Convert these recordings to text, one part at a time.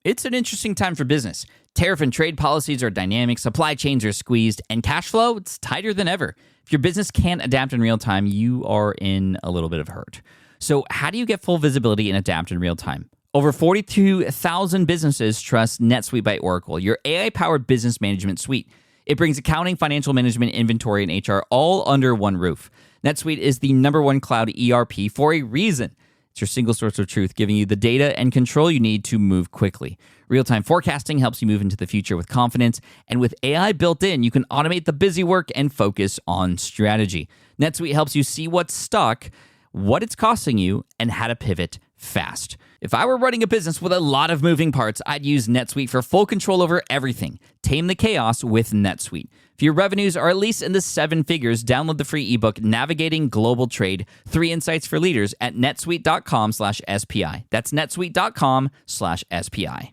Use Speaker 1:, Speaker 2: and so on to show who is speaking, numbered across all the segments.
Speaker 1: It's an interesting time for business. Tariff and trade policies are dynamic, supply chains are squeezed, and cash flow, it's tighter than ever. If your business can't adapt in real time, you are in a little bit of hurt. So how do you get full visibility and adapt in real time? Over 42,000 businesses trust NetSuite by Oracle, your AI-powered business management suite. It brings accounting, financial management, inventory, and HR all under one roof. NetSuite is the #1 cloud ERP for a reason. It's your single source of truth, giving you the data and control you need to move quickly. Real-time forecasting helps you move into the future with confidence, and with AI built in, you can automate the busy work and focus on strategy. NetSuite helps you see what's stuck, what it's costing you, and how to pivot fast. If I were running a business with a lot of moving parts, I'd use NetSuite for full control over everything. Tame the chaos with NetSuite. If your revenues are at least in the 7 figures, download the free ebook, Navigating Global Trade, 3 Insights for Leaders at netsuite.com/SPI. That's netsuite.com/SPI.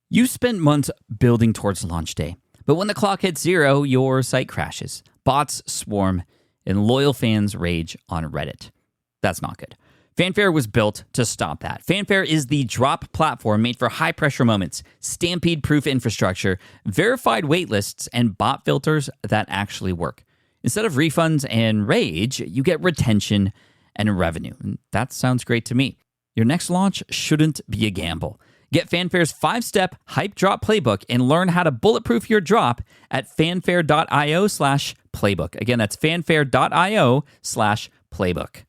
Speaker 1: You spent months building towards launch day, but when the clock hits 0, your site crashes. Bots swarm, and loyal fans rage on Reddit. That's not good. Fanfare was built to stop that. Fanfare is the drop platform made for high-pressure moments, stampede-proof infrastructure, verified waitlists, and bot filters that actually work. Instead of refunds and rage, you get retention and revenue. And that sounds great to me. Your next launch shouldn't be a gamble. Get Fanfare's 5-step hype drop playbook and learn how to bulletproof your drop at fanfare.io/playbook. Again, that's fanfare.io/playbook.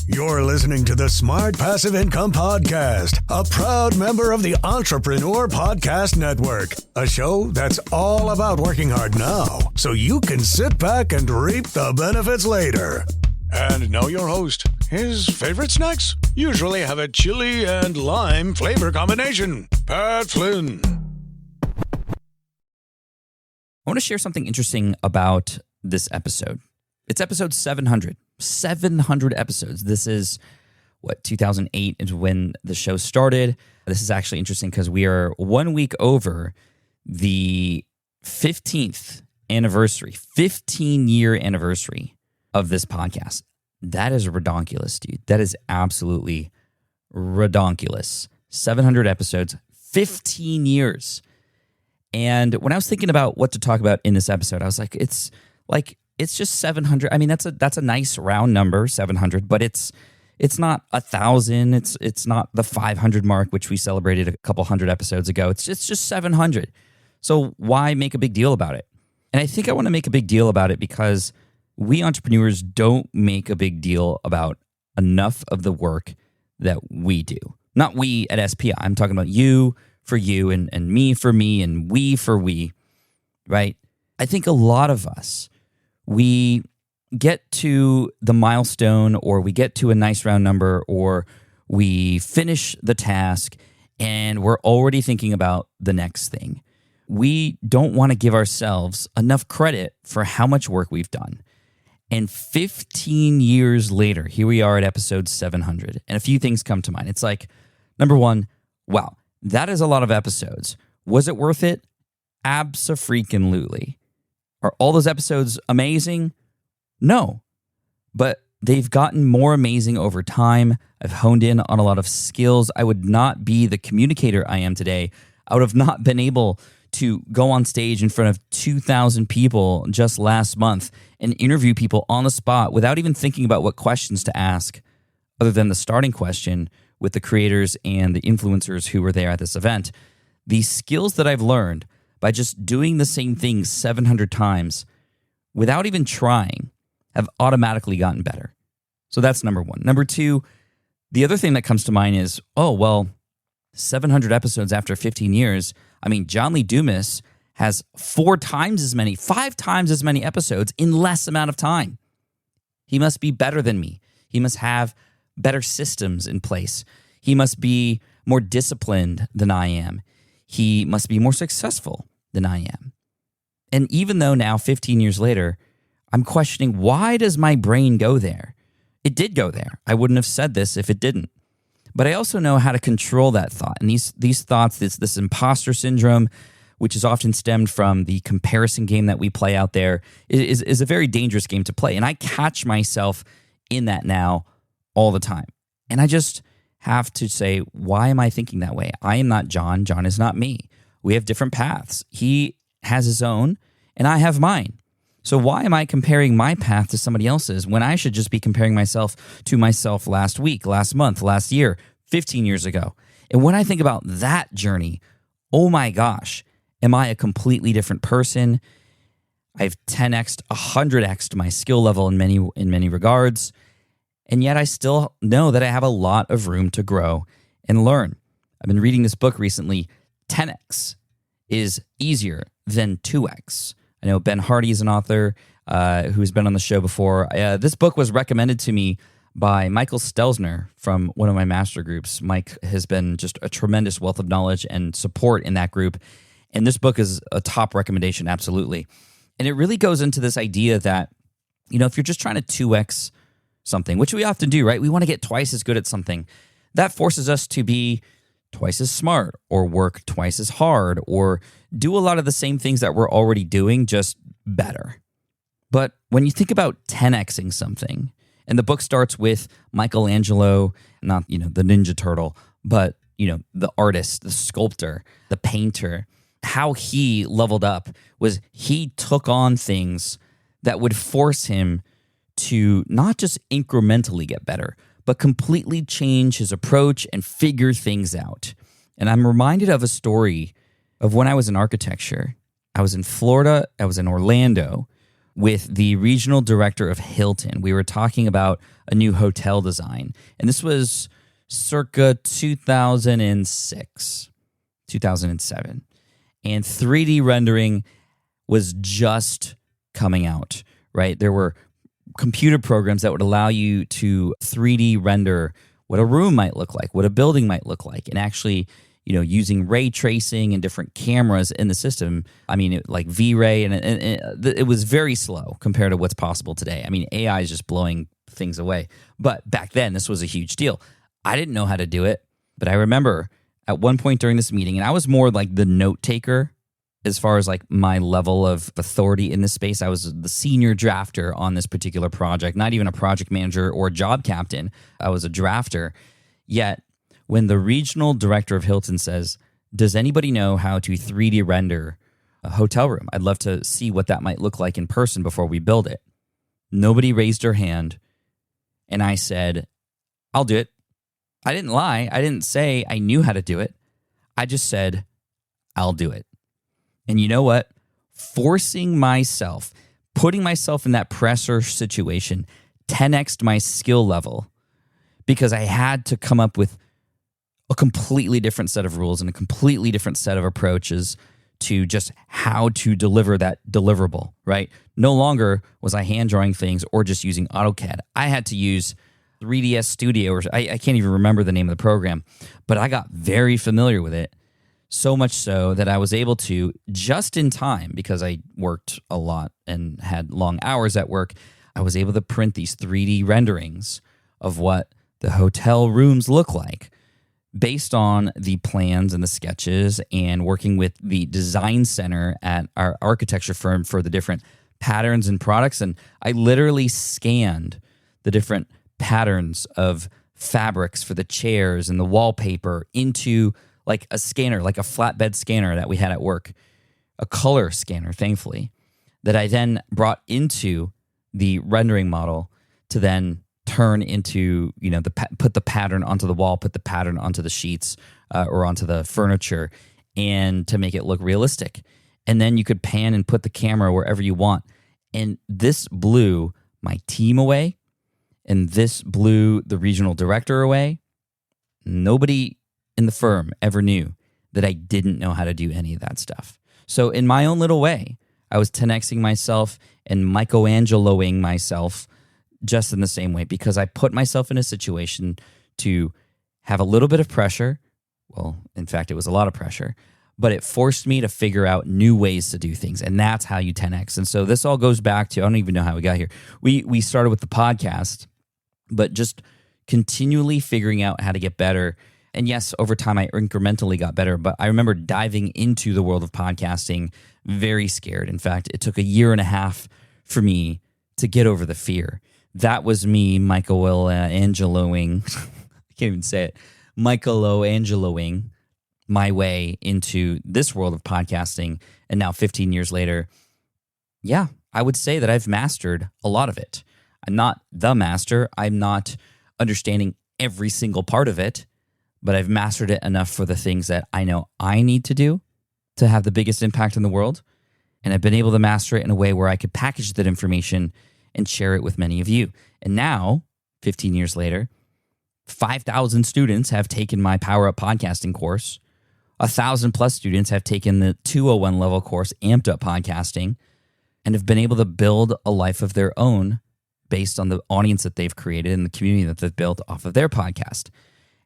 Speaker 2: You're listening to the Smart Passive Income Podcast, a proud member of the Entrepreneur Podcast Network, a show that's all about working hard now so you can sit back and reap the benefits later. And now your host. His favorite snacks usually have a chili and lime flavor combination. Pat Flynn.
Speaker 1: I want to share something interesting about this episode. It's episode 700. 700 episodes. This is, 2008 is when the show started. This is actually interesting because we are 1 week over the 15th anniversary, 15-year anniversary of this podcast. That is redonkulous, dude. That is absolutely redonkulous. 700 episodes, 15 years. And when I was thinking about what to talk about in this episode, I was like, it's just 700. I mean, that's a nice round number, 700, but it's not 1,000. It's not the 500 mark, which we celebrated a couple hundred episodes ago. It's just 700. So why make a big deal about it? And I think I want to make a big deal about it because we entrepreneurs don't make a big deal about enough of the work that we do. Not we at SPI. I'm talking about you for you and me for me and we for we, right? I think a lot of us, we get to the milestone or we get to a nice round number or we finish the task and we're already thinking about the next thing. We don't want to give ourselves enough credit for how much work we've done. And 15 years later, here we are at episode 700, and a few things come to mind. It's like, number one, wow, that is a lot of episodes. Was it worth it? Abso-freaking-lutely. Are all those episodes amazing? No, but they've gotten more amazing over time. I've honed in on a lot of skills. I would not be the communicator I am today. I would have not been able to go on stage in front of 2,000 people just last month and interview people on the spot without even thinking about what questions to ask other than the starting question with the creators and the influencers who were there at this event. The skills that I've learned by just doing the same thing 700 times without even trying have automatically gotten better. So that's number one. Number two, the other thing that comes to mind is, 700 episodes after 15 years. I mean, John Lee Dumas has 5 times as many episodes in less amount of time. He must be better than me. He must have better systems in place. He must be more disciplined than I am. He must be more successful than I am. And even though now, 15 years later, I'm questioning, why does my brain go there? It did go there. I wouldn't have said this if it didn't. But I also know how to control that thought. And these thoughts, this imposter syndrome, which is often stemmed from the comparison game that we play out there, is a very dangerous game to play. And I catch myself in that now all the time. And I just have to say, why am I thinking that way? I am not John. John is not me. We have different paths. He has his own, and I have mine. So why am I comparing my path to somebody else's when I should just be comparing myself to myself last week, last month, last year, 15 years ago? And when I think about that journey, oh my gosh, am I a completely different person? I've 10x'd, 100x'd my skill level in many regards. And yet I still know that I have a lot of room to grow and learn. I've been reading this book recently. 10x is easier than 2x. I know Ben Hardy is an author who's been on the show before. This book was recommended to me by Michael Stelzner from one of my master groups. Mike has been just a tremendous wealth of knowledge and support in that group. And this book is a top recommendation, absolutely. And it really goes into this idea that, if you're just trying to 2x something, which we often do, right? We want to get twice as good at something. That forces us to be twice as smart or work twice as hard or do a lot of the same things that we're already doing, just better. But when you think about 10xing something, and the book starts with Michelangelo, not, the Ninja Turtle, but, the artist, the sculptor, the painter, how he leveled up was he took on things that would force him to not just incrementally get better, but completely change his approach and figure things out. And I'm reminded of a story of when I was in architecture. I was in Florida, I was in Orlando with the regional director of Hilton. We were talking about a new hotel design. And this was circa 2006, 2007. And 3D rendering was just coming out, right? There were computer programs that would allow you to 3D render what a room might look like, what a building might look like, and actually, using ray tracing and different cameras in the system. I mean, like V-Ray, and it was very slow compared to what's possible today. I mean, AI is just blowing things away. But back then, this was a huge deal. I didn't know how to do it, but I remember at one point during this meeting, and I was more like the note taker as far as like my level of authority in this space. I was the senior drafter on this particular project, not even a project manager or job captain. I was a drafter. Yet when the regional director of Hilton says, does anybody know how to 3D render a hotel room? I'd love to see what that might look like in person before we build it. Nobody raised their hand. And I said, I'll do it. I didn't lie. I didn't say I knew how to do it. I just said, I'll do it. And you know what? Forcing myself, putting myself in that pressure situation, 10x'd my skill level because I had to come up with a completely different set of rules and a completely different set of approaches to just how to deliver that deliverable, right? No longer was I hand drawing things or just using AutoCAD. I had to use 3ds Studio, or I can't even remember the name of the program, but I got very familiar with it. So much so that I was able to, just in time, because I worked a lot and had long hours at work, I was able to print these 3D renderings of what the hotel rooms look like based on the plans and the sketches and working with the design center at our architecture firm for the different patterns and products. And I literally scanned the different patterns of fabrics for the chairs and the wallpaper into like a scanner, like a flatbed scanner that we had at work, a color scanner, thankfully, that I then brought into the rendering model to then turn into, put the pattern onto the wall, put the pattern onto the sheets or onto the furniture, and to make it look realistic. And then you could pan and put the camera wherever you want. And this blew my team away, and this blew the regional director away. Nobody in the firm ever knew that I didn't know how to do any of that stuff. So in my own little way, I was 10xing myself and Michelangeloing myself just in the same way, because I put myself in a situation to have a little bit of pressure. Well, in fact, it was a lot of pressure, but it forced me to figure out new ways to do things. And that's how you 10x. And so this all goes back to, I don't even know how we got here. We started with the podcast, but just continually figuring out how to get better. And yes, over time, I incrementally got better, but I remember diving into the world of podcasting very scared. In fact, it took a year and a half for me to get over the fear. That was me, Michelangeloing, I can't even say it, Michelangeloing my way into this world of podcasting. And now 15 years later, yeah, I would say that I've mastered a lot of it. I'm not the master. I'm not understanding every single part of it, but I've mastered it enough for the things that I know I need to do to have the biggest impact in the world. And I've been able to master it in a way where I could package that information and share it with many of you. And now, 15 years later, 5,000 students have taken my Power Up Podcasting course. 1,000 plus students have taken the 201 level course, Amped Up Podcasting, and have been able to build a life of their own based on the audience that they've created and the community that they've built off of their podcast.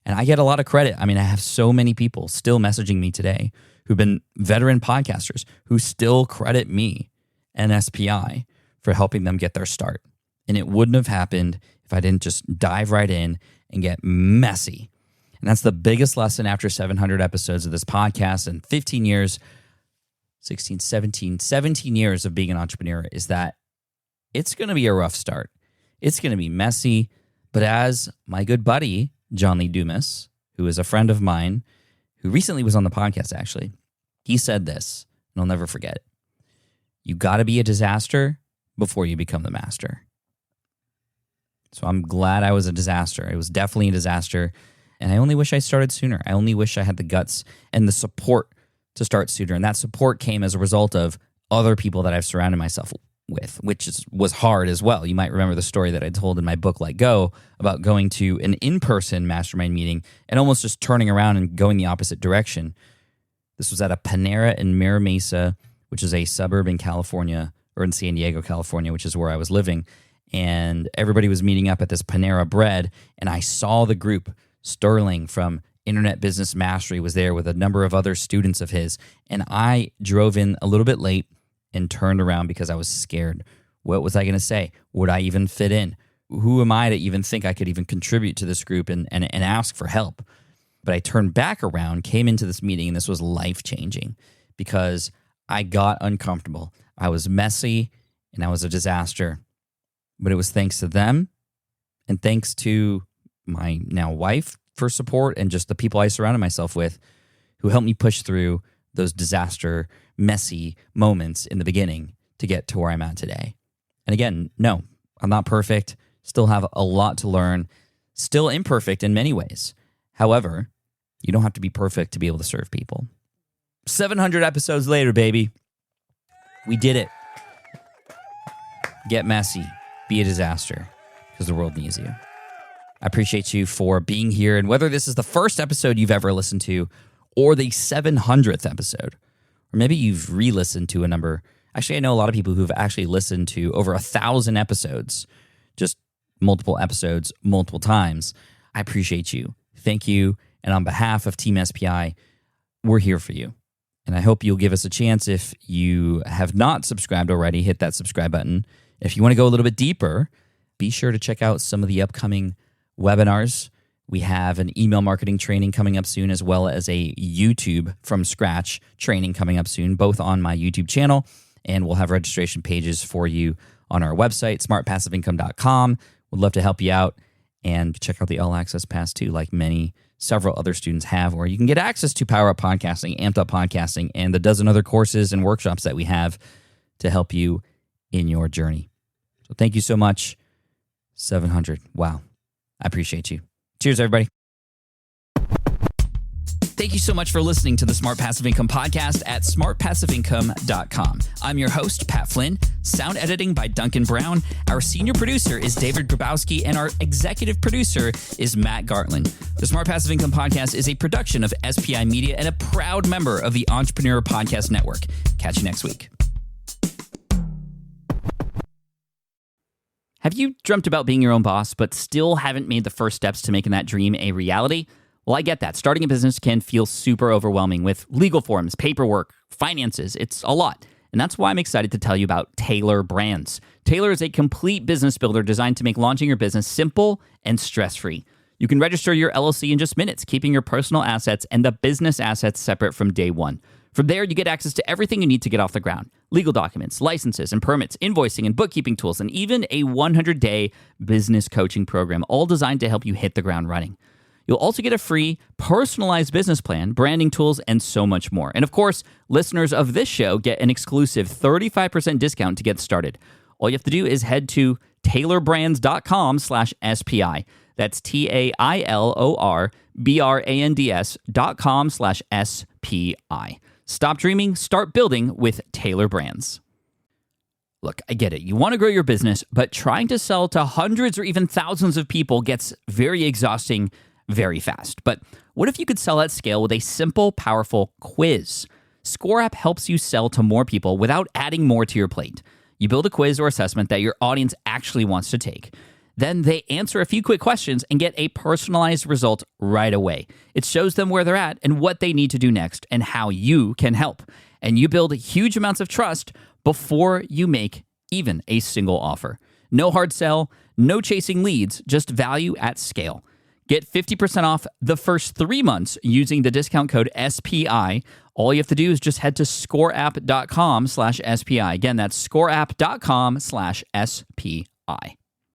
Speaker 1: And I get a lot of credit. I mean, I have so many people still messaging me today who've been veteran podcasters who still credit me and SPI for helping them get their start. And it wouldn't have happened if I didn't just dive right in and get messy. And that's the biggest lesson after 700 episodes of this podcast and 15 years, 17 years of being an entrepreneur is that it's going to be a rough start. It's going to be messy. But as my good buddy, John Lee Dumas, who is a friend of mine, who recently was on the podcast, actually, he said this, and I'll never forget it. You got to be a disaster before you become the master. So I'm glad I was a disaster. It was definitely a disaster. And I only wish I started sooner. I only wish I had the guts and the support to start sooner. And that support came as a result of other people that I've surrounded myself with, which was hard as well. You might remember the story that I told in my book, Let Go, about going to an in-person mastermind meeting and almost just turning around and going the opposite direction. This was at a Panera in Mira Mesa, which is a suburb in California, or in San Diego, California, which is where I was living. And everybody was meeting up at this Panera Bread, and I saw the group. Sterling from Internet Business Mastery was there with a number of other students of his, and I drove in a little bit late and turned around because I was scared. What was I going to say? Would I even fit in? Who am I to even think I could even contribute to this group and ask for help? But I turned back around, came into this meeting, and this was life-changing because I got uncomfortable. I was messy, and I was a disaster. But it was thanks to them and thanks to my now wife for support and just the people I surrounded myself with who helped me push through those disaster, messy moments in the beginning to get to where I'm at today. And again, no, I'm not perfect, still have a lot to learn, still imperfect in many ways. However, you don't have to be perfect to be able to serve people. 700 episodes later, baby. We did it. Get messy. Be a disaster because the world needs you. I appreciate you for being here. And whether this is the first episode you've ever listened to or the 700th episode, or maybe you've re-listened to a number. Actually, I know a lot of people who've actually listened to over 1,000 episodes, just multiple episodes, multiple times. I appreciate you. Thank you. And on behalf of Team SPI, we're here for you. And I hope you'll give us a chance. If you have not subscribed already, hit that subscribe button. If you want to go a little bit deeper, be sure to check out some of the upcoming webinars. We have an email marketing training coming up soon, as well as a YouTube from scratch training coming up soon, both on my YouTube channel. And we'll have registration pages for you on our website, smartpassiveincome.com. We'd love to help you out. And check out the All Access Pass too, like several other students have, where you can get access to Power Up Podcasting, Amped Up Podcasting, and the dozen other courses and workshops that we have to help you in your journey. So thank you so much. 700. Wow. I appreciate you. Cheers, everybody. Thank you so much for listening to the Smart Passive Income podcast at smartpassiveincome.com. I'm your host, Pat Flynn. Sound editing by Duncan Brown. Our senior producer is David Grabowski, and our executive producer is Matt Gartland. The Smart Passive Income podcast is a production of SPI Media and a proud member of the Entrepreneur Podcast Network. Catch you next week. Have you dreamt about being your own boss, but still haven't made the first steps to making that dream a reality? Well, I get that. Starting a business can feel super overwhelming with legal forms, paperwork, finances. It's a lot. And that's why I'm excited to tell you about Taylor Brands. Taylor is a complete business builder designed to make launching your business simple and stress-free. You can register your LLC in just minutes, keeping your personal assets and the business assets separate from day one. From there, you get access to everything you need to get off the ground. Legal documents, licenses and permits, invoicing and bookkeeping tools, and even a 100-day business coaching program, all designed to help you hit the ground running. You'll also get a free personalized business plan, branding tools, and so much more. And of course, listeners of this show get an exclusive 35% discount to get started. All you have to do is head to tailorbrands.com/SPI. That's TAILORBRANDS.com/SPI. Stop dreaming, start building with Tailor Brands. Look, I get it. You want to grow your business, but trying to sell to hundreds or even thousands of people gets very exhausting very fast. But what if you could sell at scale with a simple, powerful quiz? Score App helps you sell to more people without adding more to your plate. You build a quiz or assessment that your audience actually wants to take. Then they answer a few quick questions and get a personalized result right away. It shows them where they're at and what they need to do next and how you can help. And you build huge amounts of trust before you make even a single offer. No hard sell, no chasing leads, just value at scale. Get 50% off the first 3 months using the discount code SPI. All you have to do is just head to scoreapp.com/SPI. Again, that's scoreapp.com/SPI.